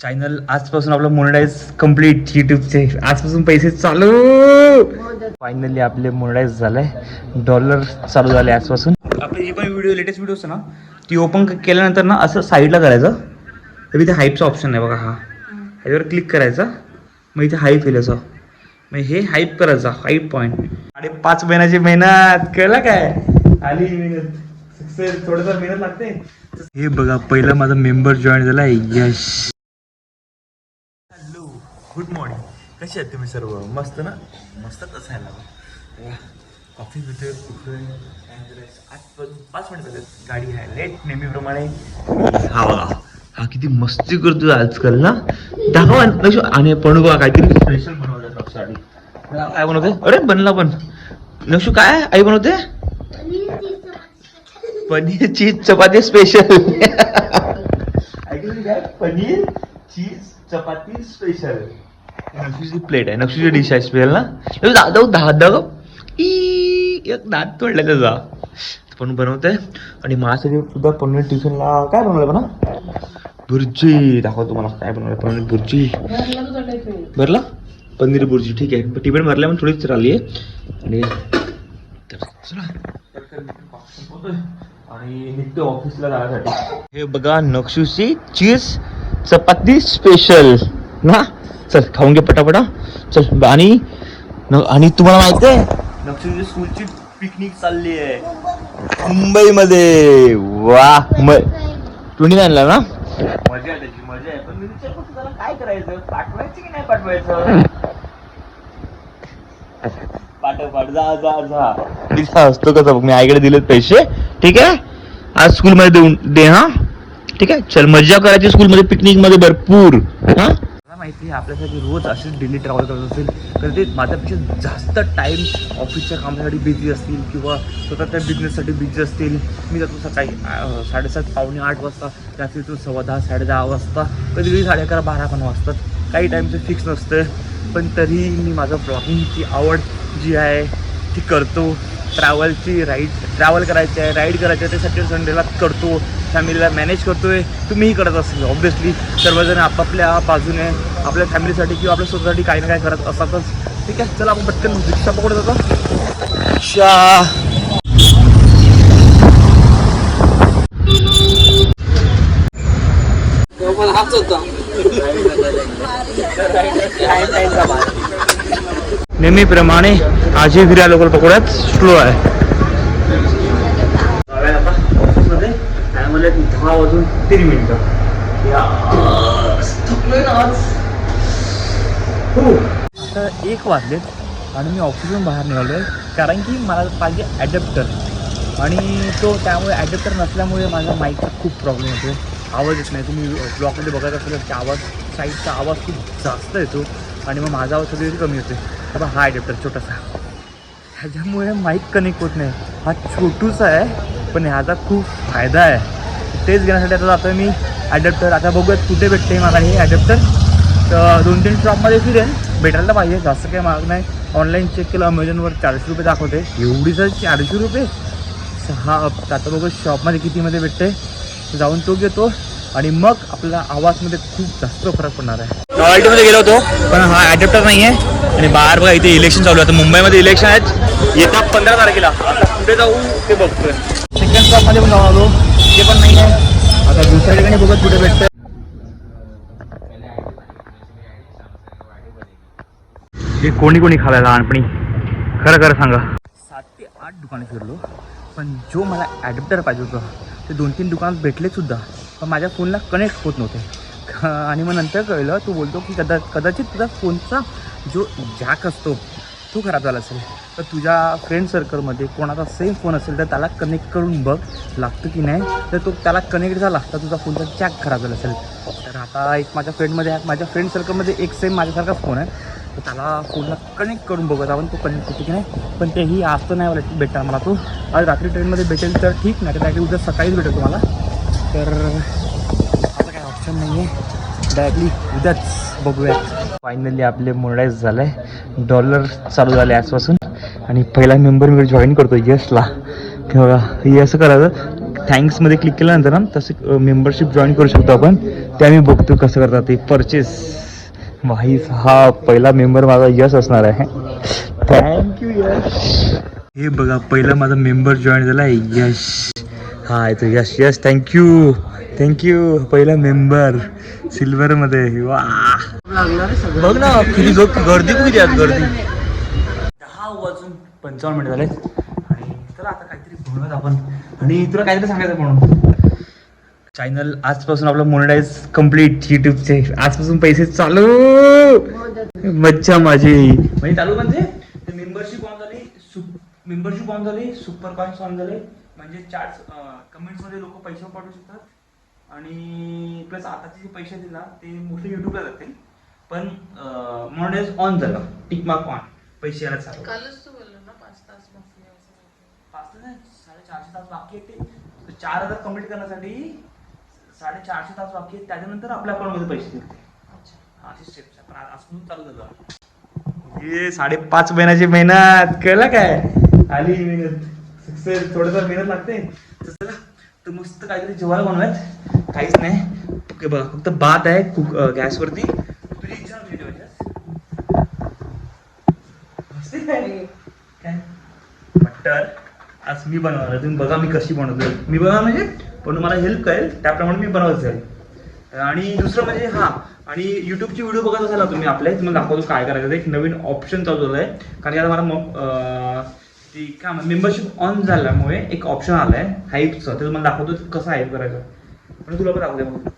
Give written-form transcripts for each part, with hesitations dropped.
Channel आजपासून आपलं मोनेटाईज complete यूट्यूबचे आजपासून पैसे चालू. फायनली आपले मोनेटाईज झालंय, डॉलर चालू झाले आजपासून. आपले जे पण व्हिडिओ लेटेस्ट व्हिडिओ असतं ना ती ओपन केल्यानंतर ना असं साईडला करायचं, तर इथे हाईपचा ऑप्शन आहे बघा, हा ह्याच्यावर क्लिक करायचं, मग इथे हाईप येईल असं, मग हे हाईप करायचं, हाईप पॉईंट. 5.5 महिन्याची मेहनत कळलं काय, आली मेहनत सक्सेस. थोडंसं मेहनत लागते. हे बघा पहिला माझा मेंबर जॉईन झाला आहे, यश. Hello, good morning. कसे आहेत तुम्ही सर्व? मस्त ना? मस्तच असायला. कॉफी पितोय, कुठे आज 5 मिनिट झाले, गाडी आहे लेट नेहमीप्रमाणे. हा बघा, हा किती मस्ती करतोय आजकाल ना. दाखवा आणि पण बघा काहीतरी स्पेशल बनवतात साठी. काय बनवते? अरे बनला पण. नक्षू काय आई बनवते? पनीर चीज चपाती स्पेशल. ऍक्च्युली काय, पनीर चीज चपाती स्पेशल. नक्षूची प्लेट आहे, नक्षूची डिश आहे स्पेशल ना. दादा एक दात तोडला त्याचा, पण बनवतोय. आणि माझ्यासाठी सुद्धा पनीर ट्युशनला काय बनवलं म्हणा, भुर्जी. दाखवा तुम्हाला काय बनवलं. पनीर भुर्जी भरला, पनीर भुर्जी. ठीक आहे, टिफिन भरल्या पण थोडीच राहिली आहे. आणि आणि निघतो ऑफिसला जाण्यासाठी. हे बघा नक्षूची चीज चपाती स्पेशल ना. चल खाऊन घे पटापटा, चल. आणि तुम्हाला माहिती आहे नक्षूची स्कूलची पिकनिक चालली आहे मुंबईमध्ये. वा 29ला ना. मजा आहे त्याची, मजा आहे. पण मी विचार करतो त्याला काय करायचं, पाठवायचं की नाही पाठवायचं. पाठ जा असतो कसं बघ, मी आईकडे दिलेत पैसे. ठीक आहे, आज स्कूलमध्ये देऊन दे. हा ठीक आहे, चल मजा करायची स्कूलमध्ये, पिकनिक मध्ये भरपूर. हा माहिती आहे आपल्यासाठी रोज असेच डेली ट्रॅव्हल करत असेल तर ते माझ्यापेक्षा जास्त टाईम ऑफिसच्या कामासाठी बिझी असतील किंवा स्वतःच्या बिझनेससाठी बिझी असतील. मी जातो सकाळी 7:30 पावणे 8 वाजता, रात्रीतून 10:15 10:30 वाजता, कधी कधी 11:30 12 पण वाजतात. काही टाईमचं फिक्स नसतं, पण तरी मी माझं ब्लॉगिंगची आवड जी आहे ती करतो. ट्रॅव्हल करायची आहे, राईड करायचं आहे, ते सॅटर्डे संडेला करतो. फॅमिलीला मॅनेज करतोय. तुम्हीही करत असेल ऑब्व्हियसली. सर्वजण आपापल्या बाजूने आपल्या फॅमिलीसाठी किंवा आपल्या स्वतःसाठी काही ना काही करत असतातच. ठीक आहे, चला आपण पटकन रिक्षा पकडत होतो. रिक्षा नेहमीप्रमाणे आजही फिरा लोकल पकडत स्लो आहे. ऑफिसमध्ये 10 वाजून 3 मिनिटं. आता 1 वाजलेत आणि मी ऑफिसमधून बाहेर निघालो आहे, कारण की मला पाहिजे ॲडॅप्टर. आणि त्यामुळे ॲडॅप्टर नसल्यामुळे माझ्या माईकचा खूप प्रॉब्लेम होतो, आवाज येत नाही. तुम्ही ब्लॉगमध्ये बघायला असेल की आवाज, साईडचा आवाज खूप जास्त येतो आणि मग माझा आवाज सगळी कमी होतो. आता हा ॲडॅप्टर छोटासा, ह्याच्यामुळे माईक कनेक्ट होत नाही. हा छोटूसा आहे पण ह्याचा खूप फायदा आहे. तेच घेण्यासाठी आता जातो मी ॲडॅप्टर. आता बघूयात कुठे भेटते मला हे ॲडॅप्टर. तर 2-3 शॉपमध्ये फिरेन, भेटायला पाहिजे. जास्त काही महाग नाही. ऑनलाईन चेक केलं, अमेझॉनवर 400 रुपये दाखवते. एवढीच 400 रुपये. आता बघू शॉपमध्ये कितीमध्ये भेटते, जाऊन तो घेतो आणि मग आपल्या आवाजमध्ये खूप जास्त फरक पडणार आहे. नॉव्हेल्टीमध्ये गेलो होतो पण हा ॲडॅप्टर नाही आहे. आणि बाहेर बघा इथे इलेक्शन चालू आहे. आता मुंबईमध्ये इलेक्शन आहेत, येत्या 15 तारखेला. आता कुठे जाऊ ते बघतोय. सेकंड शॉपमध्ये पण जाऊन आलो, ते पण नाही आहे. आता दुसऱ्या ठिकाणी बघत कुठे भेटतं. हे कोणी खाल्लं लहानपणी, खरं सांगा. 7 ते 8 दुकाने फिरलो, पण जो मला ॲडॅप्टर पाहिजे होतं ते 2-3 दुकानात भेटलेच सुद्धा, पण माझ्या फोनला कनेक्ट होत नव्हते. आणि मग नंतर कळलं, तो बोलतो की कदाचित तुझा फोनचा जो जॅक असतो तो खराब झाला असेल. तर तुझ्या फ्रेंड सर्कलमध्ये कोणाचा सेम फोन असेल तर त्याला कनेक्ट करून बघ लागतं की नाही. तर तो त्याला कनेक्ट झाला तर तुझा फोनचा जॅक खराब झाला असेल. तर आता एक माझ्या फ्रेंड सर्कलमध्ये एक सेम माझ्यासारखाच फोन आहे, तर त्याला फोनला कनेक्ट करून बघत आपण तो कनेक्ट होतो की नाही. पण तेही आज तर नाही भेटणार मला. तो आज रात्री ट्रेनमध्ये भेटेल तर ठीक, नाही तर डायरेक्टली उद्या सकाळीच भेटेल तुम्हाला. तर आता काय ऑप्शन नाही आहे, डायरेक्टली उद्याच बघूयात. फायनली आपले मोनेटाईज झालं आहे, डॉलर चालू झाले आजपासून. आणि पहिला मेंबर मी जॉईन करतो यशला. बघा हे असं करायचं, थँक्समध्ये क्लिक केल्यानंतर ना तसे मेंबरशिप जॉईन करू शकतो आपण. ते आम्ही बघतो कसं करतात ते. परचेस भाई हा पहिला मेंबर माझा यश असणार आहे. थँक्यू यश. हे बघा पहिला माझा मेंबर जॉईन झाला आहे यश. हा आहे तो यश. यश थँक्यू थँक्यू. पहिला मेंबर सिल्वरमध्ये. वा बघ ना किती गर्दी किती आहेत. गर्दी 10:55 झाले आणि चला आता काहीतरी बनवूयात आपण. आणि तुला काहीतरी सांगायचं म्हणून चॅनल आजपासून आपलं मोनेटाईज कम्प्लीट. युट्यूबचे आजपासून पैसे चालू. मच्छा माझी म्हणजे चालू म्हणजे मेंबरशिप ऑन झाली. मेंबरशिप ऑन झाली. सुपर कॉइन्स ऑन झाले. म्हणजे चॅट्स कमेंट्समध्ये लोक पैसे पाठवू शकतात. आणि प्लस आताचे जे पैसे दिले ना ते मोस्टली युट्यूबला जातील. पण मोनेटाईज ऑन झालं. Tick mark on. पैसे यायला चालू. कालच तू बोललो ना 5 तास बाकी आहे असं. 5 तास नाही 450 तास बाकी आहेत. ते 4000 कम्प्लीट करण्यासाठी 450 तास बाकी आहेत. त्याच्यानंतर आपल्या अकाउंटमध्ये पैसे देते. अशी स्टेप्स आहे. पण आजपासून चालू झालं. हे 5.5 महिन्याची मेहनत कळलं काय. आली मेहनत सक्सेस. थोडंसं मेहनत लागते. चला तर मस्त काहीतरी जेवायला बनवायचं. काहीच नाही बघा फक्त भात आहे गॅसवरती. तुझी इच्छा नव्हती काय बटर आज मी बनवणार. तुम्ही बघा मी कशी बनवतो. मी बघा म्हणजे पण मला हेल्प करेल त्याप्रमाणे मी बनवत जाईल. आणि दुसरं म्हणजे आणि युट्यूबची व्हिडिओ बघत असाल तुम्ही आपल्या तुम्हाला दाखवतो काय करायचं. एक नवीन ऑप्शन चालू झालं आहे. कारण की आता मला ती काय मेंबरशिप ऑन झाल्यामुळे एक ऑप्शन आलं आहे हाईपचं. ते तुम्हाला दाखवतो कसं हाईप करायचं. पण तुला पण दाखवते मग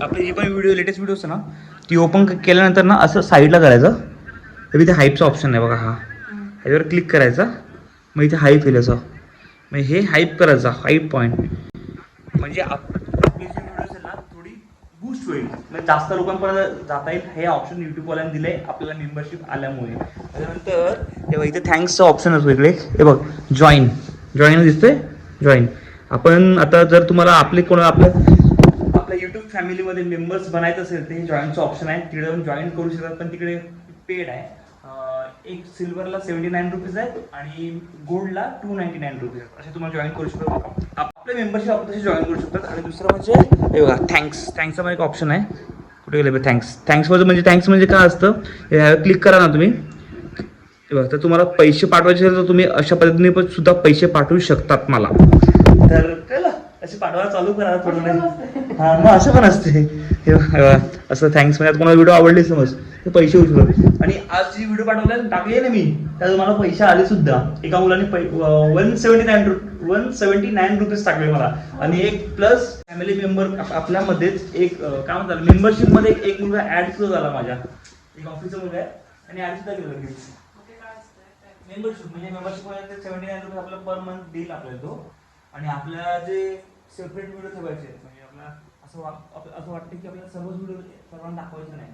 आपली जी पण व्हिडिओ लेटेस्ट व्हिडिओ असते ना ती ओपन केल्यानंतर ना असं साईडला करायचं. तर इथे हाईपचा ऑप्शन आहे बघा. हा ह्याच्यावर क्लिक करायचा. मग इथे हाईप येईल असं. मग हे हाईप करायचा. हाईप पॉईंट म्हणजे आपली जी व्हिडिओ असेल ना थोडी बूस्ट होईल. म्हणजे जास्त लोकांपर्यंत जाता येईल. हे ऑप्शन यूट्यूबवाल्यांनी दिले आपल्याला मेंबरशिप आल्यामुळे. त्याच्यानंतर हे बघ इथे थँक्सचं ऑप्शन असतो इकडे. हे बघ जॉईन दिसतोय. जॉईन आपण आता जर तुम्हाला आपल्या यूट्यूब फॅमिलीमध्ये मेंबर्स बनायचं असेल तर हे जॉईनचं ऑप्शन आहे. तिकडे जाऊन जॉईन करू शकतात. पण तिकडे पेड आहे. एक सिल्वरला 79 रुपीज आहे आणि गोल्डला 299 रुपीज आहे. असे तुम्हाला जॉईन करू शकतात. आपले मेंबरशिप आपण तसे जॉईन करू शकतात. आणि दुसरं म्हणजे हे बघा थँक्सचा पण एक ऑप्शन आहे. कुठे गेले थँक्स म्हणजे काय असतं. क्लिक करा ना तुम्ही. बघा तर तुम्हाला पैसे पाठवायचे असेल तर तुम्ही अशा पद्धतीने पण सुद्धा पैसे पाठवू शकतात मला. तर कळलं असे पाठवायला चालू करा थोडं नाही. हां मग असं पण असते. हे बघा असं थँक्स म्हणजे तुम्हाला व्हिडिओ आवडली समज तर पैसे होऊ शकतात. आणि आज जी व्हिडिओ टाकली ना मी त्यात मला पैसे आले सुद्धा. एका मुलाने 179 रुपीज टाकले मला. आणि एक प्लस फॅमिली मेंबर आपल्यामध्येच एक काय म्हणतात मेंबरशिप मध्ये एक मुलगा ऍड सुद्धा झाला माझ्या. एक ऑफिसचा मुलगा आहे आणि ऍड सुद्धा केलं लगेच. मेंबरशिप मध्ये 79 रुपीज आपल्याला पर मंथ देईल आपल्याला तो. आणि आपल्याला जे सेपरेट व्हिडिओ ठेवायचे म्हणजे आपल्याला असं वाटतं की आपल्याला सर्वांना दाखवायचं नाही.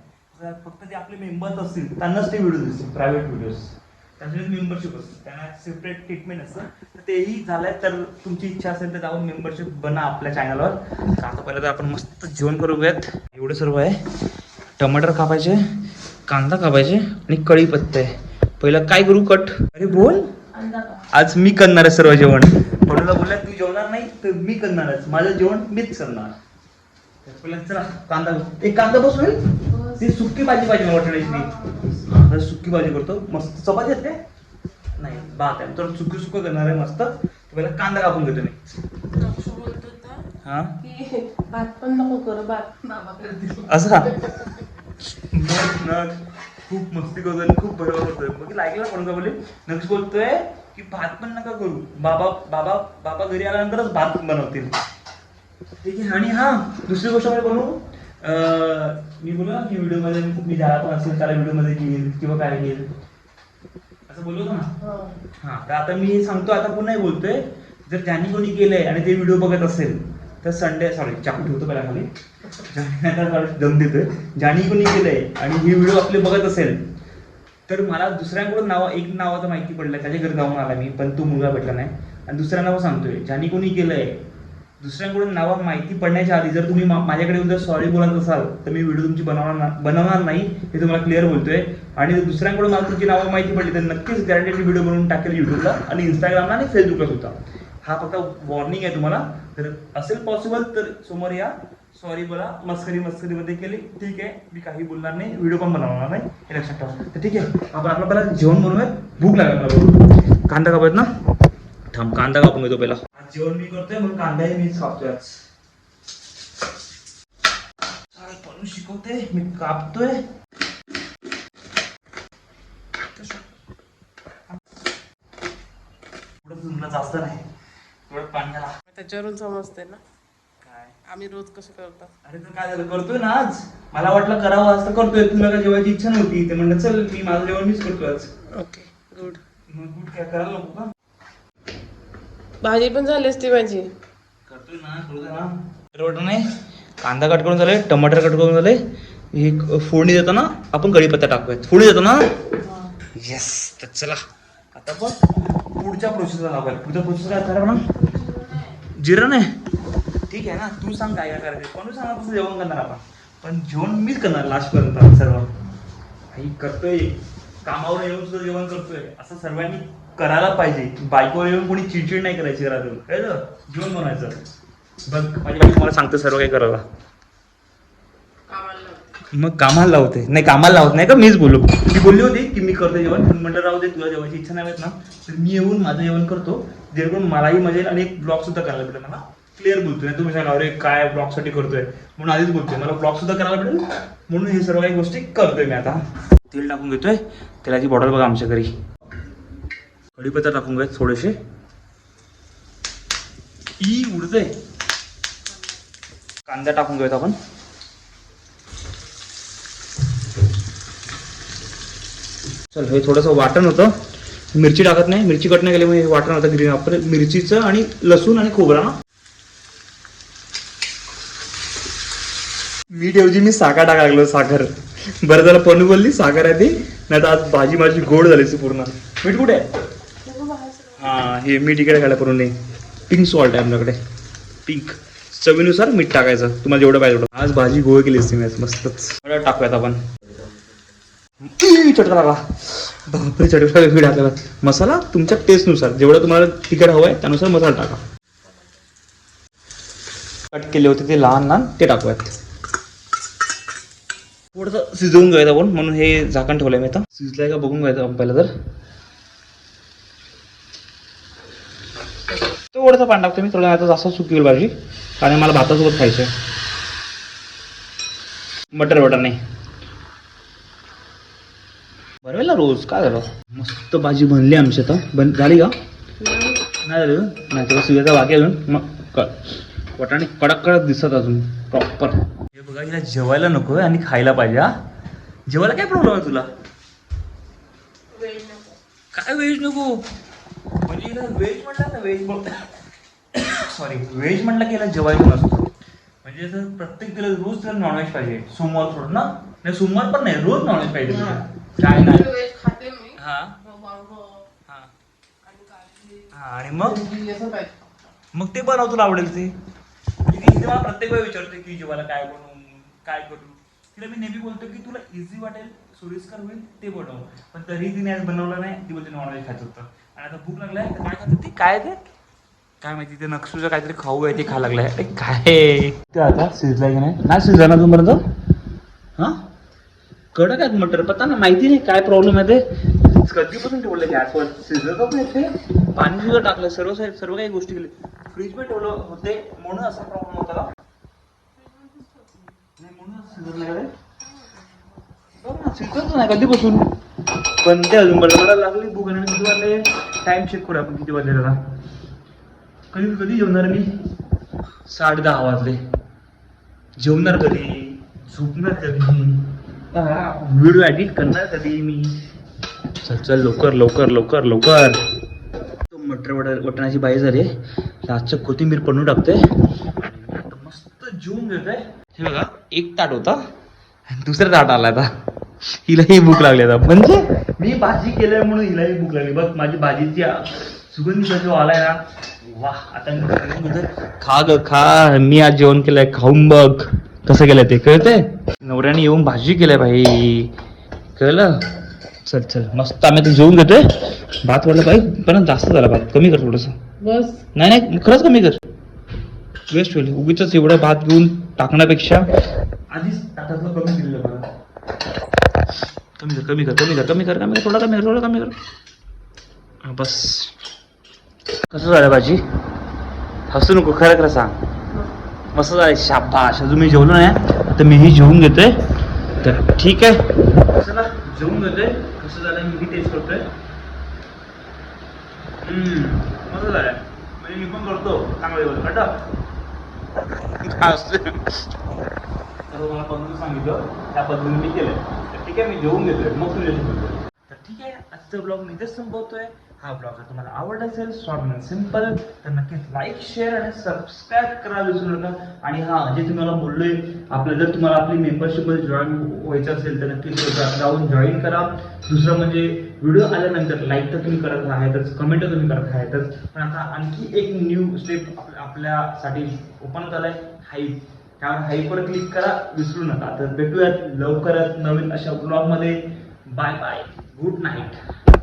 फक्त जे आपले मेंबर्स असतील त्यांनाच ते व्हिडिओ दिसतील. प्रायव्हेट व्हिडिओज त्याच्यामध्ये मेंबरशिप असतं. त्यांना सेपरेट ट्रीटमेंट असतं. तर तेही झालंय. तर तुमची इच्छा असेल तर जाऊन मेंबरशिप बना आपल्या चॅनलवर. आता पहिलं तर आपण मस्त जेवण करूयात. एवढं सर्व आहे. टमाटर कापायचे, कांदा कापायचे आणि कढीपत्ता आहे. पहिलं काय करू कट. अरे बोल आज मी करणार आहे सर्व जेवण. पडूला बोलला तू जेवणार नाही तर मी करणारच. माझं जेवण मीच करणार. चला कांदा एक कांदा बस होईल. ती सुक्की भाजी पाहिजे मला वाटण्याची. सुक्की भाजी करतो मस्त. चपाती आहेत काय नाही भात आहे तर सुक्की करणार आहे मस्त. पहिला कांदा कापून घेतो मी. हा भात पण नको करू. भात असं खूप मस्ती करतोय आणि खूप बरोबर करतोय. मग ऐकलं कोण का बोलले नक्की बोलतोय की भात पण नका करू. बाबा घरी आल्यानंतरच भात बनवतील. ठीक आहे. आणि हा दुसरी गोष्ट मध्ये बनवू मी बोललो की व्हिडिओ मध्ये मी ज्याला पण असेल त्याला व्हिडिओ मध्ये घेईल किंवा काय घेईल असं बोललो ना. हा तर आता मी सांगतो आता पुन्हा बोलतोय. जर ज्यांनी कोणी केलंय आणि ते व्हिडिओ बघत असेल तर चाकू ठेवतो पहिला खाली. दम देतोय. ज्यांनी कोणी केलंय आणि ही व्हिडिओ आपले बघत असेल तर मला दुसऱ्यांकडून एक नावाचं माहिती पडलं. त्याच्या घरी जाऊन आला मी पण तो मुलगा भेटला नाही. आणि दुसऱ्या नाव सांगतोय ज्यांनी कोणी केलंय. दुसऱ्यांकडून नावं माहिती पडण्याच्या आधी जर तुम्ही माझ्याकडे जर सॉरी बोलत असाल तर मी व्हिडिओ तुमची बनवणार नाही हे तुम्हाला क्लिअर बोलतोय. आणि जर दुसऱ्यांकडून मला तुमची नावं माहिती पडली तर नक्कीच गॅरंटेड व्हिडिओ बनवून टाकेल युट्यूबला आणि इंस्टाग्रामला आणि फेसबुकला सुद्धा. हा फक्त वॉर्निंग आहे तुम्हाला. तर असेल पॉसिबल तर समोर या, सॉरी बोला, मस्करीमध्ये केली ठीक आहे, मी काही बोलणार नाही, व्हिडिओ पण बनवणार नाही, हे लक्षात ठेवा. तर ठीक आहे, आपण आपलं पहिला जेवण बनवूया. भूक लागेल मला बरोबर. कांदा कापायत ना, थांब कांदा कापून घेतो पहिला. आज जेवण मी करतोय म्हणून कांदाही मीच कापतोय आज. पण शिकवते मी कापतोय. जास्त नाही, थोडं पाण्याला. त्याच्यावरून समजते ना काय आम्ही रोज कसं करतात. अरे तर काय झालं, करतोय ना आज. मला वाटलं करावं आज तर करतोय. तुला काय जेवायची इच्छा नव्हती ते म्हणलं चल मी माझं जेवण मीच करतोय आज. Okay good. मग गुड काय करायला नको का? भाजी पण झाली असती माझी. करतोय ना, करू ना. बरोबर नाही, कांदा कट करून झाले, टमाटर कट करून झाले. एक फोडणी देताना आपण कढीपत्ता टाकूयात. फोडणी देतो ना. येस. तर चला आता पण पुढच्या प्रोसेसला लावायला. पुढचा प्रोसेस काय करा ना, जिरं नाही ठीक आहे ना, तू सांग काय काय करायचं. कोणी सांगा तसं जेवण करणार आपण, पण जेवण मीच करणार लास्टपर्यंत. सर्व काही करतोय, कामावर येऊन सुद्धा जेवण करतोय, असं सर्वांनी करायला पाहिजे. बायकोवर येऊन कोणी चिडचिड नाही करायची घरातून, कळलं? जेवण बनवायचं. बघ माझी बायको मला सांगते सर्व काही करायला, मग कामाला लावते. नाही कामाला लावत नाही का, मीच बोलू. ती बोलली होती की मी करतो जेवण, पण म्हणलं राहू दे, तुला जेवायची इच्छा नाही होत ना, तर मी येऊन माझं जेवण करतो, जेणेकरून मलाही मजा येईल आणि एक ब्लॉग सुद्धा करायला भेटेल. मला क्लिअर बोलतोय, तुम्ही सांगा अरे काय ब्लॉगसाठी करतोय म्हणून आधीच बोलतोय, मला ब्लॉग सुद्धा करायला भेटेल म्हणून हे सर्व काही गोष्टी करतोय मी. आता तेल टाकून घेतोय, तेलाची बॉटल बघा आमच्या घरी. कढीपत्ता टाकून घेत थोडेसे. उडतंय. कांदा टाकून घेऊयात आपण. चल हे थोडंसं वाटण होतं, मिरची टाकत नाही, मिरची कट नाही केल्यामुळे हे वाटण होतं ग्रीन. आपण मिरचीचं आणि लसूण आणि खोबरा ना. मीठ ऐवजी मी साखर टाकायला लागलो. साखर बरं झालं पनू बोलली साखर आहे ती, नाही तर आज भाजी माझी गोड झाली पूर्ण. मीठ कुठे आहे? हां हे मीठ इकडे घाला पूर्ण. पिंक सॉल्ट आहे आपल्याकडे, पिंक. चवीनुसार मीठ टाकायचं तुम्हाला जेवढं पाहिजे तेवढं. आज भाजी गोळ केली असते मी मस्तच. टाकूयात आपण. चटका टाका, बापरे चटका वेगळी टाकायला. मसाला तुमच्या टेस्टनुसार जेवढं तुम्हाला तिखट हवं आहे त्यानुसार मसाला टाका. कट केले होते ते लहान लहान ते टाकूयात. थोडंसं शिजवून घ्यायचं आपण म्हणून हे झाकण ठेवलंय मी. आता शिजलंय का बघून घ्यायचं आपण पहिलं. तर थोडंसं पाणी टाकतो मी, थोडं आता जास्त सुकी होईल भाजी, कारण मला भातासोबत खायचं आहे. बटर नाही बरं ना रोज. काय झालं, मस्त भाजी बनली आमची. आता झाली का नाही झाली नाही, तेव्हा शिजायचा बाकी अजून. मग वटाणे कडक कडक दिसत अजून प्रॉपर. हे बघा हिला जेवायला नको आणि खायला पाहिजे. हा जेवायला काय प्रॉब्लेम आहे तुला? काय व्हेज नको म्हणजे हिला व्हेज म्हटलं ना, व्हेज सॉरी व्हेज म्हटलं की हिला जेवायला नसतो. म्हणजे असं प्रत्येक दिवस रोज तिला नॉनव्हेज पाहिजे. सोमवार सोड ना, नाही सोमवार पण नाही, रोज नॉनव्हेज पाहिजे. काय नाही हा हा आणि मग ते बनव तुला आवडेल ते. मला प्रत्येक वेळी विचारते की जेवायला काय बनवू काय करू. तिला मी नेहमी बोलतो की तुला इझी वाटेल, सोयीस्कर होईल ते बनव, पण तरी तिने आज बनवलं नाही. ती बोलते नॉनव्हेज खायचं होतं आणि आता भूक लागलाय तर काय खाते ती. काय ते काय माहिती, ते नक्षूचं काहीतरी खाऊ आहे ते खायला लागलंय. अरे काय ते आता शिजलाय की नाही शिजला ना तुमपर्यंत. हा कडक आहेत मटर, पता ना माहिती नाही काय प्रॉब्लेम आहे ते. कधीपासून ठेवलं गॅसवर, शिजत पण येते, पाणी सुद्धा टाकलं, सर्व काही गोष्टी केली. फ्रीज पण ठेवलं होते म्हणून असा प्रॉब्लेम होता का? नाही म्हणून शिजत नाही का? शिजतच नाही कधीपासून. पण ते अजून मला लागली भूक आणि किती वाजले टाइम चेक करू आपण किती वाजले. दादा कधी जेवणार मी? 10:30 वाजले. जेवणार कधी, झोपणार कधी, व्हिडिओ एडिट करणार कधी मी. चल लवकर लवकर लवकर लवकर. मटर वटणाची बाई झाली. लास्टचं कोथिंबीर पडून टाकते. मस्त जेवून घेतोय. हे बघा एक ताट होता, दुसरा ताट आला. आता हिलाही भूक लागली. आता म्हणजे मी भाजी केलंय म्हणून हिलाही भूक लागली. बघ माझी भाजीची सुगंध जो आलाय ना, वा. आता खा ग खा, मी आज जेवण केलंय, खाऊन बघ कसं केलंय ते. कळतंय? नवऱ्याने येऊन भाजी केलंय भाई, कळलं? चल चल मस्त आम्ही आता जेवून घेतोय. भात वाढला पाहिजे पण जास्त झाला भात, कमी कर थोडंसं. बस नाही नाही खरंच कमी कर, वेस्ट होईल उगीच एवढं भात घेऊन टाकण्यापेक्षा आधीच ताटातलं कमी दिलेलं बरं. कमी कर कमी कर कमी कर कमी कर कमी कर थोडा कमी कर थोडा कमी कर. हा, बस. कसं झालं भाजी? हसू नको, खरं खरं सांग. मस्त झालं, शाबाश. अजून मी जेवलो नाही, आता मीही जेवून घेतोय. तर ठीक आहे, चला जेवून घेतोय. कसं झालं मी टेस्ट करतोय. मस्त झालं, म्हणजे मी पण करतो चांगलं जेवण काय असते. तर मला पद्धतीने सांगितलं त्या पद्धतीने मी केलं. तर ठीक आहे, मी जेवून घेतोय मग तुझ्याशी बोलतोय. तर ठीक आहे, आजचा ब्लॉग मी इथेच संपवतोय. हा ब्लॉग जर तुम्हाला आवडला असेल, शॉर्ट अँड सिम्पल, तर नक्कीच लाईक शेअर आणि सबस्क्राईब करायला विसरू नका. आणि हा जे तुम्हाला बोललोय, जर तुम्हाला आपली मेंबरशिपमध्ये जॉईन व्हायचं असेल तर नक्कीच जाऊन जॉईन करा. दुसरं म्हणजे व्हिडिओ आल्यानंतर लाईक तर तुम्ही करत आहेतच, कमेंट तुम्ही करत आहेतच, पण आता आणखी एक न्यू स्टेप आपल्यासाठी ओपन झालाय, हाईप. त्यावर हाईपवर क्लिक करा, विसरू नका. तर भेटूयात लवकरच नवीन अशा ब्लॉगमध्ये. Bye bye, good night.